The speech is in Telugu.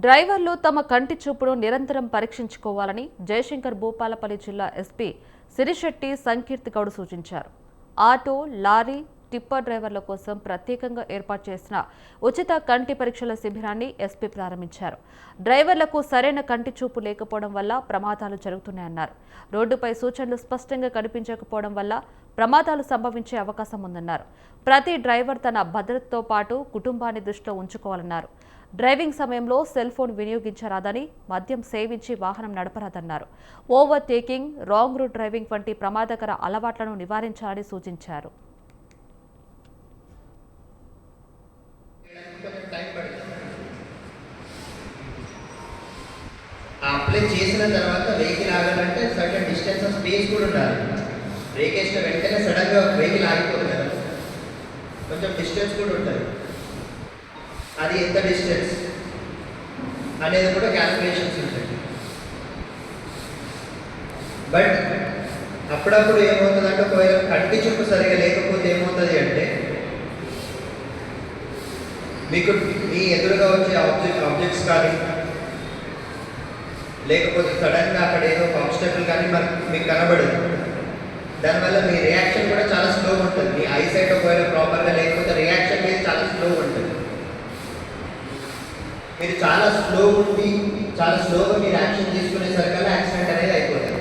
డ్రైవర్లు తమ కంటి చూపును నిరంతరం పరీక్షించుకోవాలని జయశంకర్ భూపాలపల్లి జిల్లా ఎస్పీ సిరిశెట్టి సంకీర్తి గౌడ్ సూచించారు. ఆటో, లారీ, టిప్పర్ డ్రైవర్ల కోసం ప్రత్యేకంగా ఏర్పాటు చేసిన ఉచిత కంటి పరీక్షల శిబిరాన్ని ఎస్పీ ప్రారంభించారు. డ్రైవర్లకు సరైన కంటి చూపు లేకపోవడం వల్ల ప్రమాదాలు జరుగుతున్నాయన్నారు. రోడ్డుపై సూచనలు స్పష్టంగా కనిపించకపోవడం వల్ల ప్రమాదాలు సంభవించే అవకాశం ఉందన్నారు. ప్రతి డ్రైవర్ తన భద్రతతో పాటు కుటుంబాన్ని దృష్టిలో ఉంచుకోవాలన్నారు. డ్రైవింగ్ సమయంలో సెల్ ఫోన్ వినియోగించరాదని, మద్యం సేవించి వాహనం నడపరాదన్నారు. Overtaking, wrong route driving వంటి ప్రమాదకర అలవాట్లను నివారించాలని సూచించారు. అప్లై చేసిన తర్వాత వెహికల్ ఆగాలంటే సర్టన్ డిస్టెన్స్ ఆఫ్ స్పేస్ కూడా ఉండాలి. బ్రేక్ వేసిన వెంటనే సడన్గా వెహికల్ ఆగిపోదు కదా, కొంచెం డిస్టెన్స్ కూడా ఉంటుంది. అది ఎంత డిస్టెన్స్ అనేది కూడా క్యాల్కులేషన్స్ ఉంటాయి. బట్ అప్పుడప్పుడు ఏమవుతుందంటే ఒకవేళ కంటి చూపు సరిగా లేకపోతే ఏమవుతుంది అంటే మీకు మీ ఎదురుగా వచ్చే ఆబ్జెక్ట్స్ కానీ లేకపోతే సడన్గా అక్కడ ఏదో ఒక ఆబ్స్టకిల్ కానీ మీకు కనబడదు. దానివల్ల మీ రియాక్షన్ కూడా చాలా స్లోగా ఉంటుంది. మీ ఐసైట్ ఒకవేళ ప్రాపర్గా లేకపోతే రియాక్షన్ మీద చాలా స్లోగా ఉంటుంది. మీరు చాలా స్లో ఉండి చాలా స్లోగా మీరు యాక్షన్ తీసుకునేసరికల్లా యాక్సిడెంట్ అనేది అయిపోతుంది.